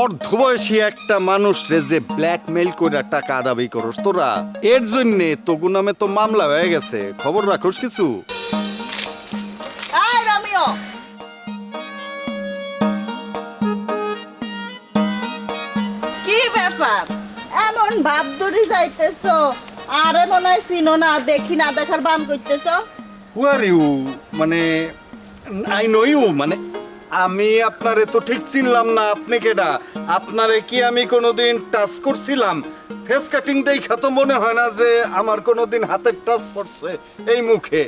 অর্ধবয়সী একটা মানুষ রে যে ব্ল্যাকমেইল করে টাকা দাবি করস তোরা, এর জন্য তোগু নামে তো মামলা হয়ে গেছে। খবর রাখোস কিছু? এই রমিও, কি ব্যাপার এমন ভাব ধরে যাইতেছো? আরে মনে হয় চিনো না, দেখি না দেখার বান করতেছো। হু আর ইউ? মানে আই নো ইউ, মানে আমি আপনারে তো ঠিক চিনলাম না। আপনি কেডা? আপনারে কি আমি কোনোদিন টাচ করছিলাম? ফেস কাটিং দেখা তো মনে হয় না যে আমার কোনোদিন হাতের টাচ পড়ছে এই মুখে।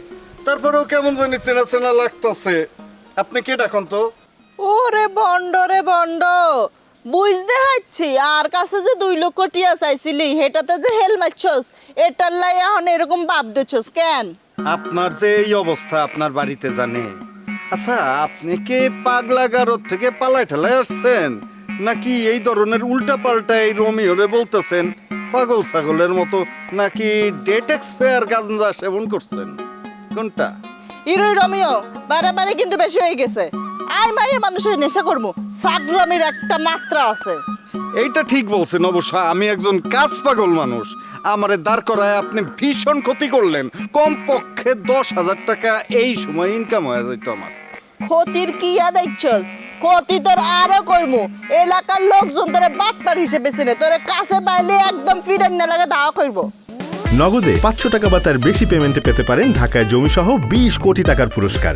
তারপরেও কেমন জানি চেনা চেনা লাগতেছে। আপনি কেডা কোন তো? ওরে বন্ড রে বন্ড, বুঝতে হাচ্ছি আর কাছে যে 2 লক্ষ টিয়া চাইছিলি হেটাতে যে হেল মারছস, এটার লাই এখন এরকম ভাব দিচ্ছস কেন? আপনার যে এই অবস্থা আপনার বাড়িতে জানে? আচ্ছা, আপনি কি পাগলা গারদ থেকে পালায় ঠেলায় আসছেন, নাকি এই ধরনের উল্টা পাল্টা এই রোমিওরে বলতেছেন পাগল ছাগলের মতো, নাকি ডেট এক্সপায়ার গাঁজা সেবন করছেন? কোনটা? ইরে রমিও, বারে কিন্তু বেশি হয়ে গেছে। আই মাইয়ে মানুষের নেশা করবো, ছাগলামির একটা মাত্রা আছে। এইটা ঠিক বলছেন অবশ্য। আমি একজন কাজ পাগল মানুষ। আমারে দাঁড় করায় আপনি ভীষণ ক্ষতি করলেন। কমপক্ষে 10,000 টাকা এই সময় ইনকাম হয়ে যেত আমার। ক্ষতির কি দেখছস? ক্ষতি তোর আরো করমু। এলাকার লোকজন তোরে বাটপার হিসেবে চিনে, তোরে কাছে পাইলে একদম ফিরেন না লাগে দাওয়া করবো। নগদে 500 টাকা বা তার বেশি পেমেন্টে পেতে পারেন ঢাকায় জমিসহ 20 কোটি টাকার পুরস্কার।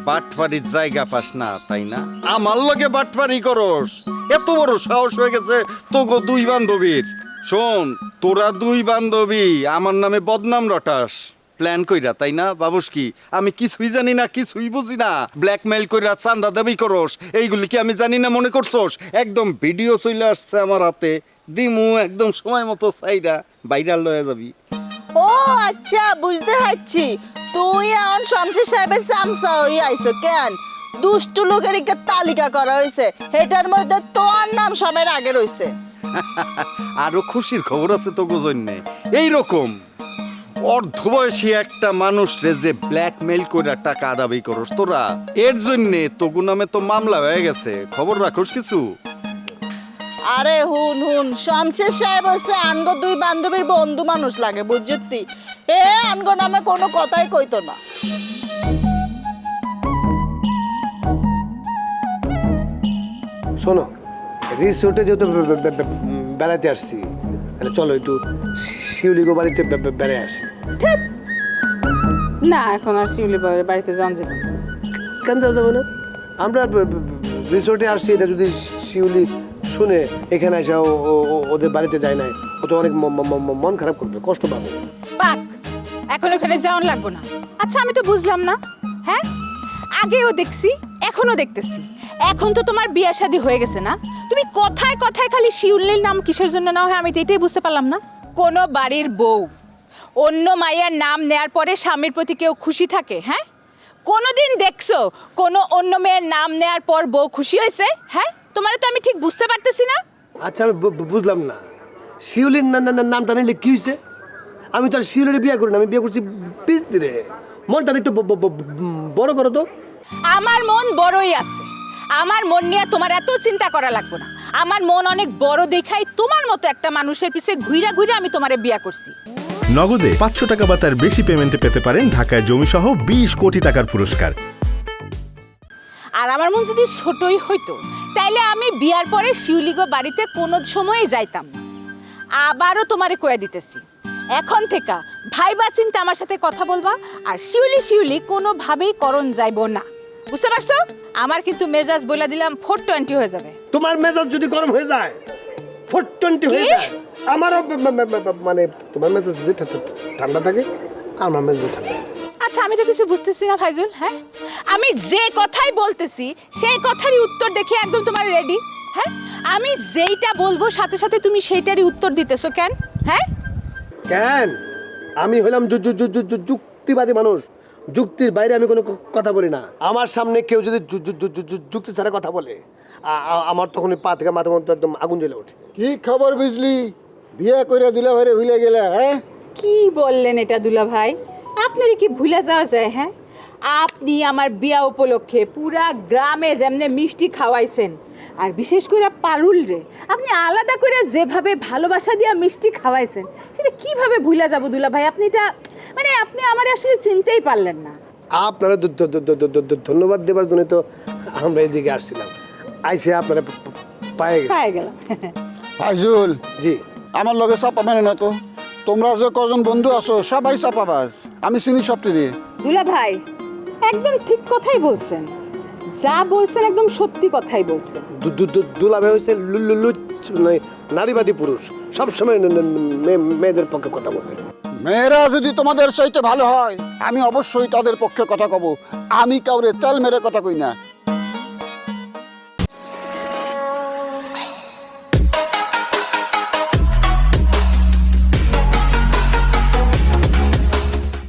বাটপাড়ির জায়গা পাস না, তাই না? আমার লগে বাটপাড়ি করস? এত বড় সাহস হয়ে গেছে তোগো 2 বান্ধবীর। শোন, তোরা 2 বান্ধবী আমার নামে বদনাম রটাস প্ল্যান কইরা, তাই না বাবুস? কি আমি কিছুই জানি না, কিছুই বুঝি না? ব্ল্যাকমেইল কইরা চান্দা দাবি করস, এইগুলি কি আমি জানি না মনে করছস? একদম ভিডিও চলে আসছে আমার হাতে, দিমু একদম সময় মতো চাইরা ভাইরাল হয়ে যাবি। ও আচ্ছা, বুঝতে পারছি। তুই এখন শমশের সাহেবের চামচা হয়ে আইছো কেন? দুষ্ট লোকের একটা তালিকা করা হয়েছে, এটার মধ্যে তোর নাম সবের আগে রয়েছে। আরো খুশির খবর আছে তো জন্যে। এইরকম অর্ধবয়সী একটা মানুষ রে যে ব্ল্যাকমেইল করে টাকা দাবি করস তোরা, এর জন্য তোগু নামে তো মামলা হয়ে গেছে। খবর রাখোস কিছু? আরে হুন, শমশের সাহেব হচ্ছে আনগো 2 বান্ধবীর বন্ধু মানুষ লাগে, বুঝছি। এ আনগো নামে কোনো কথাই কইতো না। শোনো, রিসোর্টে যেহেতু বেড়াতে আসছি, তাহলে চলো একটু শিউলিগো বাড়িতে বেড়ায় আসি। না, এখন আর শিউলি বাড়িতে যান যাবে না। কেন যাওয়া যাবে না? আমরা রিসোর্টে আসছি, এটা যদি শিউলি শুনে এখানে এসে ওদের বাড়িতে যায় না, ও তো অনেক মন খারাপ করবে, কষ্ট পাবে। পাক, এখন ওখানে যাওয়ান লাগবো না। আচ্ছা, আমি তো বুঝলাম না। হ্যাঁ, আগেও দেখছি, এখনো দেখতেছি। এখন তো তোমার বিয়ে শাদী হয়ে গেছে না? তুমি কথায় কথায় খালি শিউলির নাম কিসের জন্য না হয় আমি তো এটাই বুঝতে পারলাম না। কোনো বাড়ির বউ অন্য মায়ের নাম নেয়ার পরে স্বামীর প্রতি কেউ খুশি থাকে? হ্যাঁ, কোনোদিন দেখছো কোনো অন্য মেয়ের নাম নেয়ার পর বউ খুশি হয়েছে? হ্যাঁ, তোমার তো আমি ঠিক বুঝতে পারতেছি না। আচ্ছা, আমি বুঝলাম না, শিউলির নামটা নিলে কি হয়েছে? আমি তো আর শিউলির বিয়ে করি না, আমি বিয়ে করছি পিস্তিরে। মনটা একটু বড় করো তো। আমার মন বড়ই আছে, আমার মন নিয়ে তোমার এত চিন্তা করা লাগবে না। আমার মন অনেক বড় দেখাই তোমার মতো একটা মানুষের পিছে ঘুরে ঘুরে আমি তোমারে বিয়ে করছি। নগদে 500 টাকা বা তার বেশি পেমেন্টে পেতে পারেন ঢাকায় জমিসহ 20 কোটি টাকার পুরস্কার। আর আমার মন যদি ছোটই হইতো তাইলে আমি বিয়ার পরে শিউলিগো বাড়িতে কোনো সময়ই যাইতাম না। আবারও তোমারে কয়ে দিতেছি, এখন থেকে ভাইবা চিন্তা আমার সাথে কথা বলবা, আর শিউলি কোনোভাবেই করণ যাইব না, বুঝতে পারছো? আমার কিন্তু মেজাজ বলে দিলাম 420 হয়ে যাবে। তোমার মেজাজ যদি গরম হয়ে যায় 420 হয়ে যায়, আমারও মানে তোমার মেজাজ যদি ঠান্ডা থাকে আমার মেজাজ ঠান্ডা। আচ্ছা, আমি তো কিছু বুঝতেছি না ফাইজুল। হ্যাঁ, আমি যে কথাই বলতেছি সেই কথারই উত্তর দেখে একদম তোমার রেডি। হ্যাঁ, আমি যেইটা বলবো সাথে সাথে তুমি সেইটারই উত্তর দিতেছো কেন? হ্যাঁ, কেন? আমি হলাম যুক্তিবাদী মানুষ, যুক্তির বাইরে আমি কোনো কথা বলি না। আমার সামনে কেউ যদি যুক্তি ছাড়া কথা বলে, আমার তখন পা থেকে মাথা মতো একদম আগুন জ্বলে ওঠে। কি খবর বুঝলি? বিয়ে করে দুলা ভাইরে ভুলে গেলে? হ্যাঁ, কি বললেন এটা দুলা ভাই? আপনারই কি ভুলে যাওয়া যায়? হ্যাঁ, আপনি আমার বিয়া উপলক্ষে পুরা গ্রামে যেমনে মিষ্টি খাওয়াইছেন, আর বিশেষ করে পারুল রে আপনি আলাদা করে যেভাবে ভালোবাসা দিয়া মিষ্টি খাওয়াইছেন সেটা কিভাবে ভুলা যাব দুলা ভাই? আপনি এটা মানে আপনি আমার আসলে চিনতেই পারলেন না। আপনারা ধন্যবাদ দেবার জন্য তো আমরা এদিকে আসছিলাম, আইসে আপনারা পায়ে গেছি। পায়ে গেলাম। ফাইজুল, জি আমার লগে চাপা মেনে না তো। তোমরা যে কজন বন্ধু আছো সবাই চাপাবাজ, আমি চিনি সবটি। দুলা ভাই একদম ঠিক কথাই বলছেন, যা বলছেন একদম সত্যি কথাই বলছেন। দুলাভাই হয়েছে নারীবাদী পুরুষ, সবসময় মেয়েদের পক্ষে কথা বলবে। মেয়েরা যদি তোমাদের চাইতে ভালো হয় আমি অবশ্যই তাদের পক্ষে কথা কব। আমি কাউরে তেল মেরে কথা কই না।